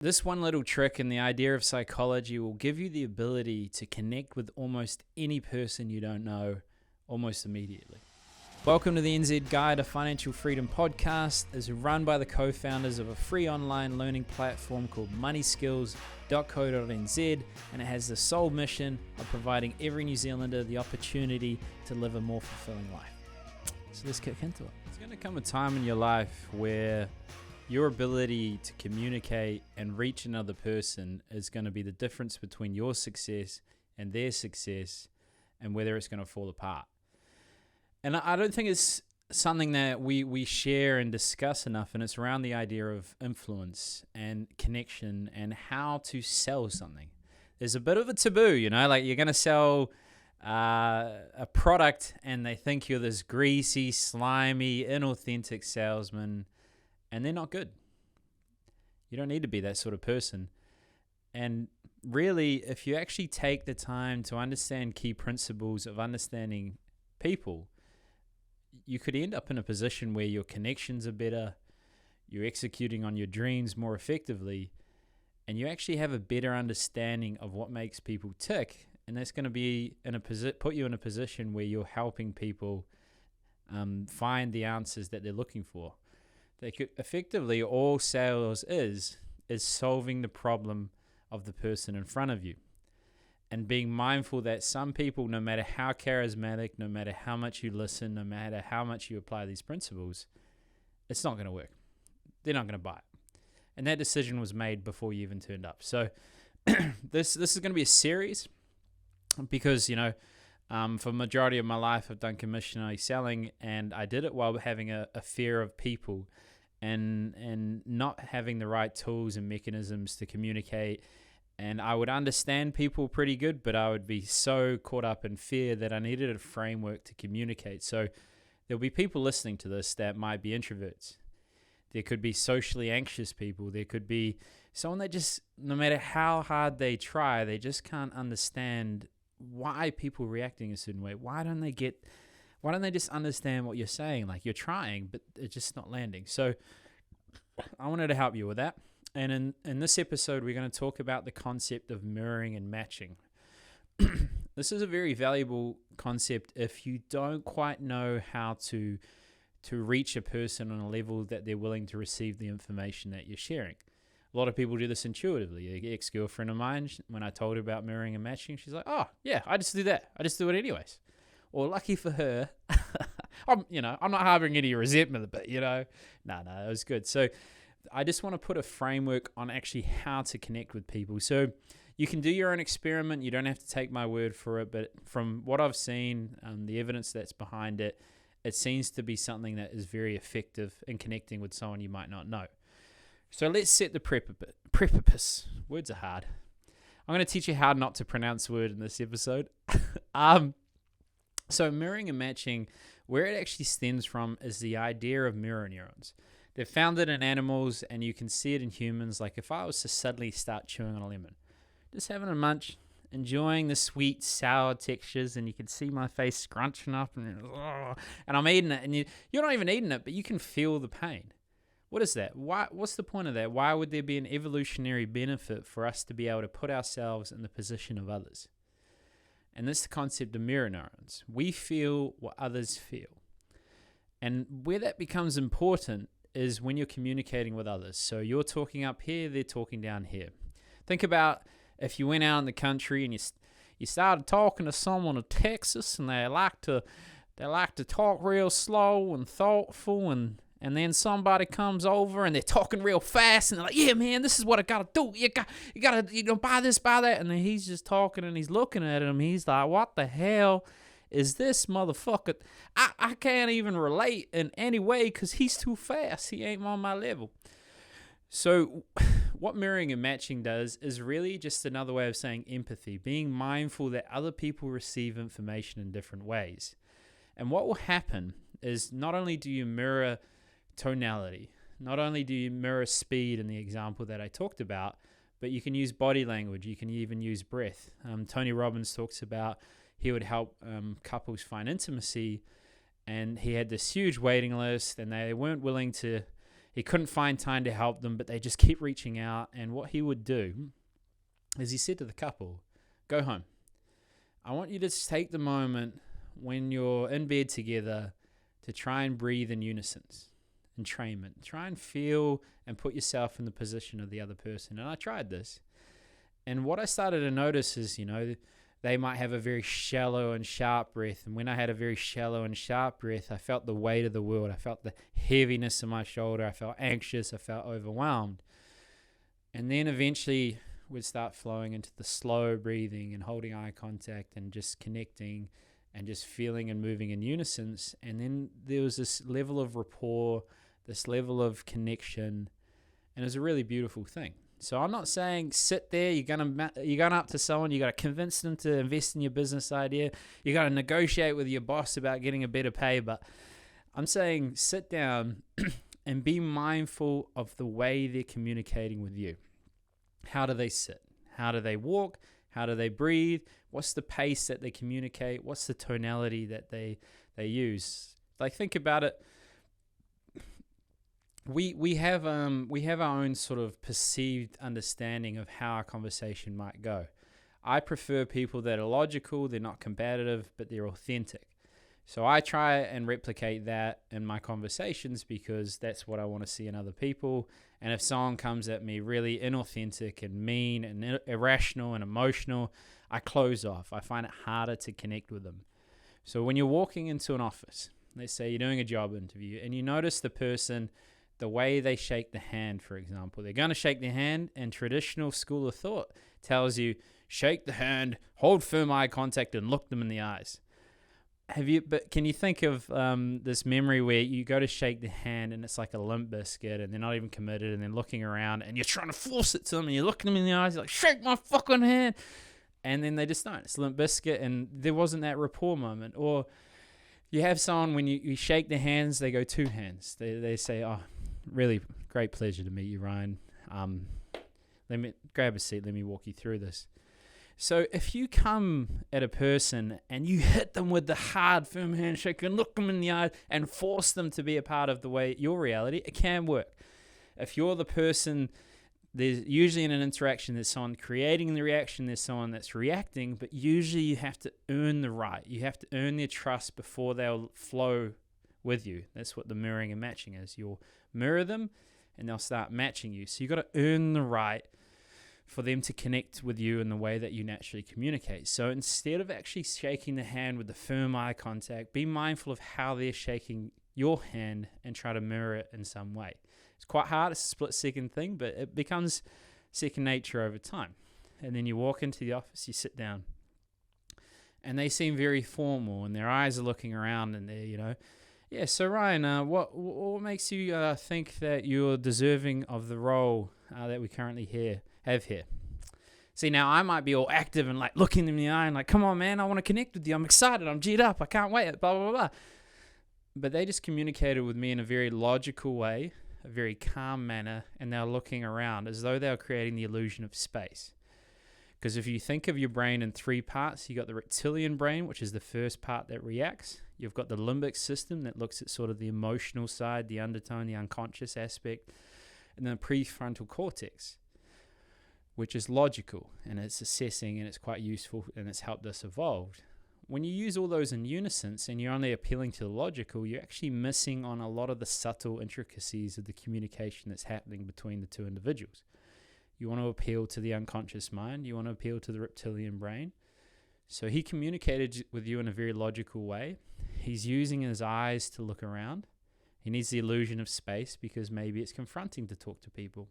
This one little trick and the idea of psychology will give you the ability to connect with almost any person you don't know almost immediately. Welcome to the NZ Guide to Financial Freedom podcast. It's run by the co-founders of a free online learning platform called moneyskills.co.nz, and it has the sole mission of providing every New Zealander the opportunity to live a more fulfilling life. So let's kick into it. There's going to come a time in your life where your ability to communicate and reach another person is going to be the difference between your success and their success and whether it's going to fall apart. And I don't think it's something that we share and discuss enough, and it's around the idea of influence and connection and how to sell something. There's a bit of a taboo, like you're going to sell a product and they think you're this greasy, slimy, inauthentic salesman, and they're not good. You don't need to be that sort of person. And really, if you actually take the time to understand key principles of understanding people, you could end up in a position where your connections are better, you're executing on your dreams more effectively, and you actually have a better understanding of what makes people tick. And that's going to be put you in a position where you're helping people find the answers that they're looking for. Effectively, all sales is solving the problem of the person in front of you, and being mindful that some people, no matter how charismatic, no matter how much you listen, no matter how much you apply these principles, it's not going to work. They're not going to buy it. And that decision was made before you even turned up. So this is going to be a series because, for the majority of my life, I've done commissionary selling, and I did it while having a fear of people and not having the right tools and mechanisms to communicate. And I would understand people pretty good, but I would be so caught up in fear that I needed a framework to communicate. So there'll be people listening to this that might be introverts. There could be socially anxious people. There could be someone that just, no matter how hard they try, they just can't understand why people are reacting a certain way. Why don't they just understand what you're saying? Like, you're trying, but it's just not landing. So I wanted to help you with that. And in this episode, we're going to talk about the concept of mirroring and matching. This is a very valuable concept if you don't quite know how to reach a person on a level that they're willing to receive the information that you're sharing. A lot of people do this intuitively. An ex-girlfriend of mine, when I told her about mirroring and matching, she's like, oh, yeah, I just do that. I just do it anyways. Or lucky for her, I'm not harboring any resentment, but, no, it was good. So I just want to put a framework on actually how to connect with people. So you can do your own experiment. You don't have to take my word for it. But from what I've seen, the evidence that's behind it, it seems to be something that is very effective in connecting with someone you might not know. So let's set the precipice. Words are hard. I'm going to teach you how not to pronounce word in this episode. So mirroring and matching, where it actually stems from is the idea of mirror neurons. They're found in animals, and you can see it in humans. Like if I was to suddenly start chewing on a lemon, just having a munch, enjoying the sweet, sour textures, and you can see my face scrunching up, and I'm eating it, and you're not even eating it, but you can feel the pain. What is that? What's the point of that? Why would there be an evolutionary benefit for us to be able to put ourselves in the position of others? And this is the concept of mirror neurons. We feel what others feel. And where that becomes important is when you're communicating with others. So you're talking up here, they're talking down here. Think about if you went out in the country and you started talking to someone in Texas, and they like to talk real slow and thoughtful, and then somebody comes over and they're talking real fast, and they're like, yeah, man, this is what I gotta do. You gotta buy this, buy that. And then he's just talking and he's looking at him. He's like, what the hell is this motherfucker? I can't even relate in any way because he's too fast. He ain't on my level. So what mirroring and matching does is really just another way of saying empathy, being mindful that other people receive information in different ways. And what will happen is not only do you mirror tonality, not only do you mirror speed in the example that I talked about, but you can use body language, you can even use breath. Tony Robbins talks about he would help couples find intimacy, and he had this huge waiting list, and they weren't willing to he couldn't find time to help them, but they just keep reaching out. And what he would do is he said to the couple, go home. I want you to take the moment when you're in bed together to try and breathe in unison, entrainment. Try and feel and put yourself in the position of the other person. And I tried this. And what I started to notice is, they might have a very shallow and sharp breath. And when I had a very shallow and sharp breath, I felt the weight of the world. I felt the heaviness in my shoulder. I felt anxious. I felt overwhelmed. And then eventually we'd start flowing into the slow breathing and holding eye contact and just connecting and just feeling and moving in unison. And then there was this level of rapport, this level of connection, and it was a really beautiful thing. So I'm not saying sit there, you're going up to someone, you got to convince them to invest in your business idea, you got to negotiate with your boss about getting a better pay, but I'm saying sit down and be mindful of the way they're communicating with you. How do they sit? How do they walk? How do they breathe? What's the pace that they communicate? What's the tonality that they use? Like, think about it. We have our own sort of perceived understanding of how a conversation might go. I prefer people that are logical, they're not combative, but they're authentic. So I try and replicate that in my conversations because that's what I want to see in other people. And if someone comes at me really inauthentic and mean and irrational and emotional, I close off. I find it harder to connect with them. So when you're walking into an office, let's say you're doing a job interview, and you notice the person, the way they shake the hand, for example. They're going to shake the hand, and traditional school of thought tells you, shake the hand, hold firm eye contact, and look them in the eyes. But can you think of this memory where you go to shake the hand and it's like a limp biscuit and they're not even committed and they're looking around and you're trying to force it to them and you're looking them in the eyes, you're like, shake my fucking hand. And then they just don't. It's a limp biscuit and there wasn't that rapport moment. Or you have someone when you shake their hands, they go two hands. They say, oh, really great pleasure to meet you, Ryan. Let me grab a seat. Let me walk you through this. So if you come at a person and you hit them with the hard, firm handshake and look them in the eye and force them to be a part of the way your reality, it can work. If you're the person, there's usually in an interaction, there's someone creating the reaction, there's someone that's reacting, but usually you have to earn the right. You have to earn their trust before they'll flow with you. That's what the mirroring and matching is. You'll mirror them and they'll start matching you. So you've got to earn the right for them to connect with you in the way that you naturally communicate. So instead of actually shaking the hand with the firm eye contact, be mindful of how they're shaking your hand and try to mirror it in some way. It's quite hard, it's a split-second thing, but it becomes second nature over time. And then you walk into the office, you sit down, and they seem very formal, and their eyes are looking around, and they're, yeah, so Ryan, what makes you think that you're deserving of the role that we currently have here? See, now I might be all active and like looking them in the eye and like, come on, man, I want to connect with you. I'm excited. I'm G'd up. I can't wait. Blah, blah, blah. But they just communicated with me in a very logical way, a very calm manner, and they're looking around as though they were creating the illusion of space. Because if you think of your brain in three parts, you've got the reptilian brain, which is the first part that reacts. You've got the limbic system that looks at sort of the emotional side, the undertone, the unconscious aspect, and then the prefrontal cortex, which is logical, and it's assessing, and it's quite useful, and it's helped us evolve. When you use all those in unison and you're only appealing to the logical, you're actually missing on a lot of the subtle intricacies of the communication that's happening between the two individuals. You want to appeal to the unconscious mind. You want to appeal to the reptilian brain. So he communicated with you in a very logical way. He's using his eyes to look around. He needs the illusion of space because maybe it's confronting to talk to people.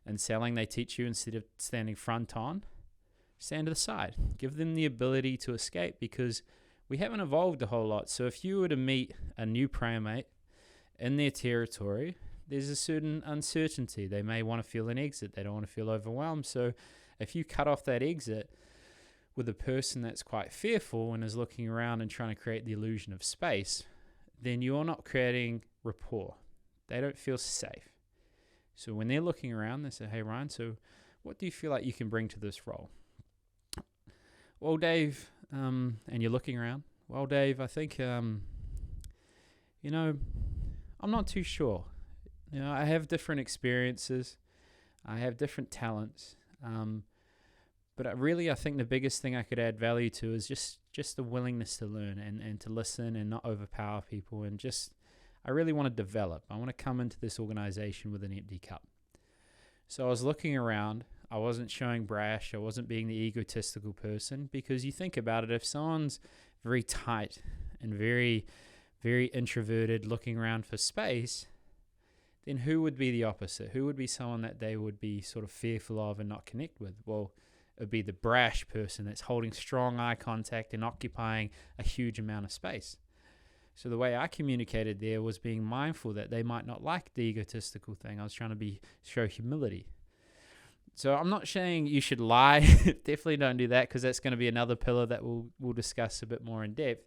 In selling, they teach you instead of standing front on, stand to the side. Give them the ability to escape because we haven't evolved a whole lot. So if you were to meet a new primate in their territory, there's a certain uncertainty. They may want to feel an exit. They don't want to feel overwhelmed. So if you cut off that exit with a person that's quite fearful and is looking around and trying to create the illusion of space, then you're not creating rapport. They don't feel safe. So when they're looking around, they say, hey, Ryan, so what do you feel like you can bring to this role? Well, Dave, and you're looking around. Well, Dave, I think, I'm not too sure. I have different experiences. I have different talents. But I think the biggest thing I could add value to is just the willingness to learn and to listen and not overpower people. And I really want to develop. I want to come into this organization with an empty cup. So I was looking around. I wasn't showing brash. I wasn't being the egotistical person, because you think about it, if someone's very tight and very, very introverted, looking around for space, then who would be the opposite? Who would be someone that they would be sort of fearful of and not connect with? Well, it would be the brash person that's holding strong eye contact and occupying a huge amount of space. So the way I communicated there was being mindful that they might not like the egotistical thing. I was trying to show humility. So I'm not saying you should lie. Definitely don't do that, because that's going to be another pillar that we'll discuss a bit more in depth.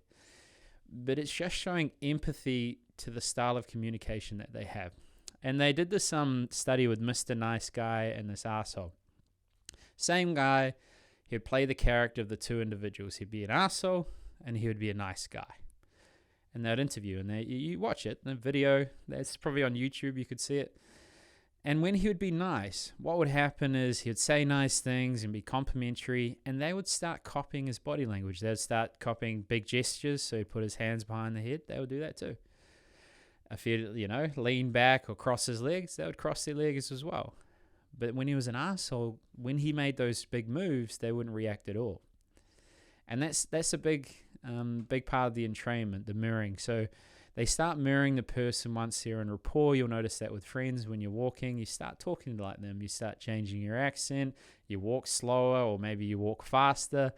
But it's just showing empathy to the style of communication that they have. And they did this study with Mr. Nice Guy and this asshole. Same guy, he'd play the character of the two individuals. He'd be an asshole and he would be a nice guy. And they'd interview, and you watch it, the video, that's probably on YouTube, you could see it. And when he would be nice, what would happen is he would say nice things and be complimentary, and they would start copying his body language. They would start copying big gestures, so he'd put his hands behind the head. They would do that too. If he'd, lean back or cross his legs, they would cross their legs as well. But when he was an asshole, when he made those big moves, they wouldn't react at all. And that's a big part of the entrainment, the mirroring. So they start mirroring the person once they're in rapport. You'll notice that with friends, when you're walking, you start talking like them. You start changing your accent. You walk slower, or maybe you walk faster,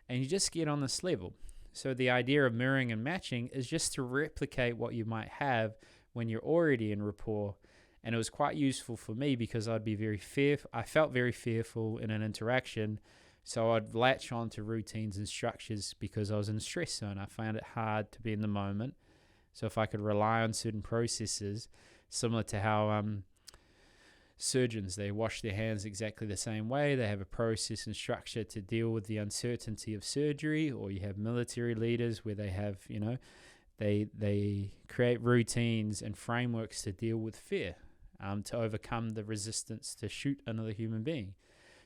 and you just get on this level. So the idea of mirroring and matching is just to replicate what you might have when you're already in rapport. And it was quite useful for me, because I'd be very fearful. I felt very fearful in an interaction. So I'd latch on to routines and structures because I was in a stress zone. I found it hard to be in the moment. So if I could rely on certain processes, similar to how surgeons, they wash their hands exactly the same way. They have a process and structure to deal with the uncertainty of surgery. Or you have military leaders where they have, they create routines and frameworks to deal with fear, to overcome the resistance to shoot another human being.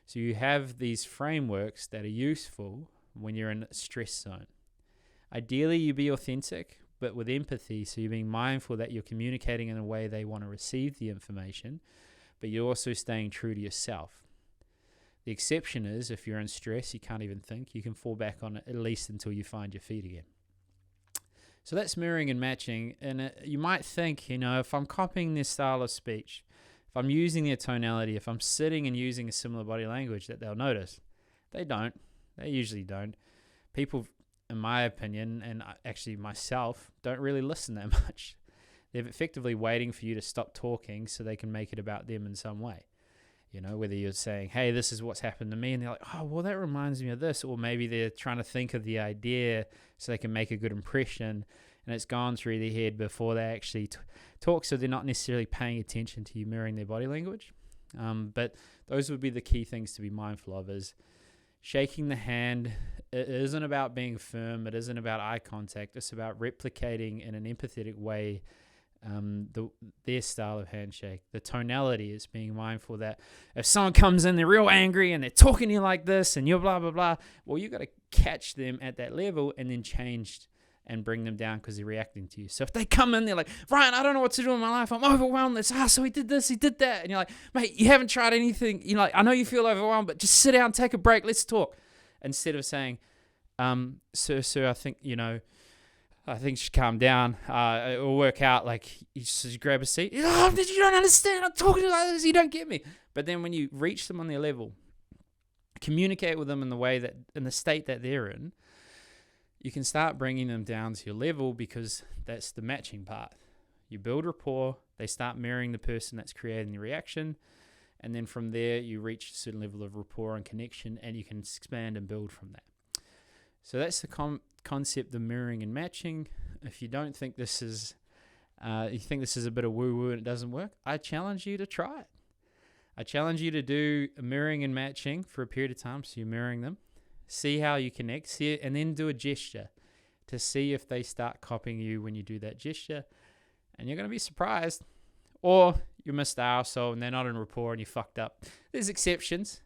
So you have these frameworks that are useful when you're in a stress zone. Ideally, you be authentic, but with empathy. So you're being mindful that you're communicating in a way they want to receive the information, but you're also staying true to yourself. The exception is if you're in stress, you can't even think. You can fall back on it at least until you find your feet again. So that's mirroring and matching. And you might think, if I'm copying this style of speech, if I'm using their tonality, if I'm sitting and using a similar body language, that they'll notice. They don't. They usually don't. People, in my opinion, and actually myself, don't really listen that much. They're effectively waiting for you to stop talking so they can make it about them in some way. Whether you're saying, hey, this is what's happened to me, and they're like, oh, well, that reminds me of this. Or maybe they're trying to think of the idea so they can make a good impression, and it's gone through their head before they actually talk, so they're not necessarily paying attention to you mirroring their body language. But those would be the key things to be mindful of, is shaking the hand. It isn't about being firm. It isn't about eye contact. It's about replicating in an empathetic way their style of handshake. The tonality is being mindful that if someone comes in, they're real angry and they're talking to you like this and you're blah, blah, blah, well, you got to catch them at that level and then change and bring them down because they're reacting to you. So if they come in, they're like, Ryan, I don't know what to do in my life. I'm overwhelmed. So he did this, he did that. And you're like, mate, you haven't tried anything. I know you feel overwhelmed, but just sit down, take a break, let's talk. Instead of saying, sir, I think, I think you should calm down. It will work out. Like, you just grab a seat. You don't understand. I'm talking to you like this. You don't get me. But then when you reach them on their level, communicate with them in the state that they're in, you can start bringing them down to your level, because that's the matching part. You build rapport. They start mirroring the person that's creating the reaction. And then from there, you reach a certain level of rapport and connection, and you can expand and build from that. So that's the concept of mirroring and matching. If you don't think this is, you think this is a bit of woo-woo and it doesn't work, I challenge you to try it. I challenge you to do mirroring and matching for a period of time. So you're mirroring them, see how you connect, see it, and then do a gesture to see if they start copying you when you do that gesture. And you're going to be surprised. Or you're Mr. Arsehole and they're not in rapport and you fucked up. There's exceptions,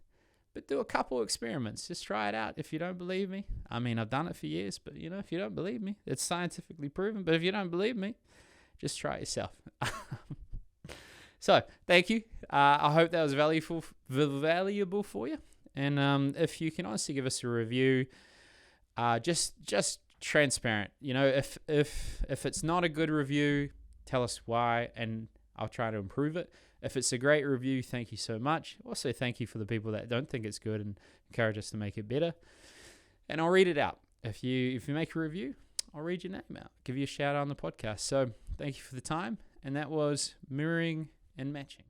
but do a couple experiments. Just try it out. If you don't believe me, I mean, I've done it for years, but if you don't believe me, it's scientifically proven. But if you don't believe me, just try it yourself. So, thank you. I hope that was valuable for you. And if you can honestly give us a review, just transparent. If it's not a good review, tell us why, and I'll try to improve it. If it's a great review, thank you so much. Also, thank you for the people that don't think it's good and encourage us to make it better. And I'll read it out. If you make a review, I'll read your name out, give you a shout out on the podcast. So thank you for the time. And that was Mirroring and Matching.